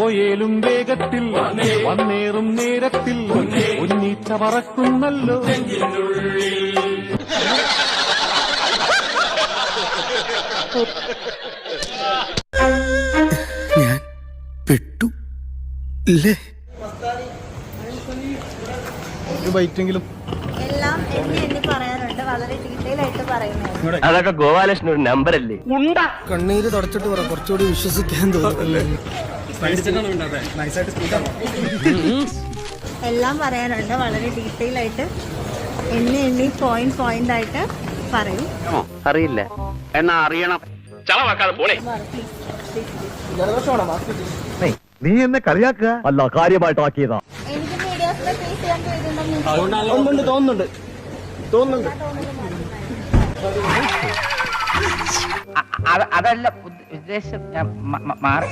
ഓയേലും വേഗത്തിൽ വന്നേറും നേരത്തിൽ ഉന്നീച്ച പറക്കുന്നല്ലോ. ഞാൻ പെട്ടു ഇല്ലേ? ഒരു ബൈറ്റെങ്കിലും എല്ലാം എണ്ണി എണ്ണി പറയാറുണ്ട്, വളരെ ഡീറ്റെയിൽ ആയിട്ട് പറയുന്നത്. അതൊക്കെ ഗോപാലകൃഷ്ണൻ ഒരു നമ്പർ അല്ലേ? കണ്ണീര് തുടച്ചിട്ട് പറ, കുറച്ചുകൂടി വിശ്വസിക്കാൻ തോന്നുന്നു. എല്ലാം പറയാറുണ്ട്, വളരെ ഡീറ്റെയിൽ ആയിട്ട് എണ്ണി എണ്ണി പോയിന്റ് ആയിട്ട് പറയും. അറിയില്ല എന്നാ അറിയണം. ചളവാക്കാതെ പോണേ. നീ എന്നെ കളിയാക്കുക അല്ല, കാര്യമായിട്ടാക്കിയതാ. എനിക്ക് മീഡിയാസിനെ ഫേസ് ചെയ്യാൻ പേടിയുണ്ടെന്ന് തോന്നുന്നുണ്ട്. അതല്ല ഉദ്ദേശം, ഞാൻ മാറി.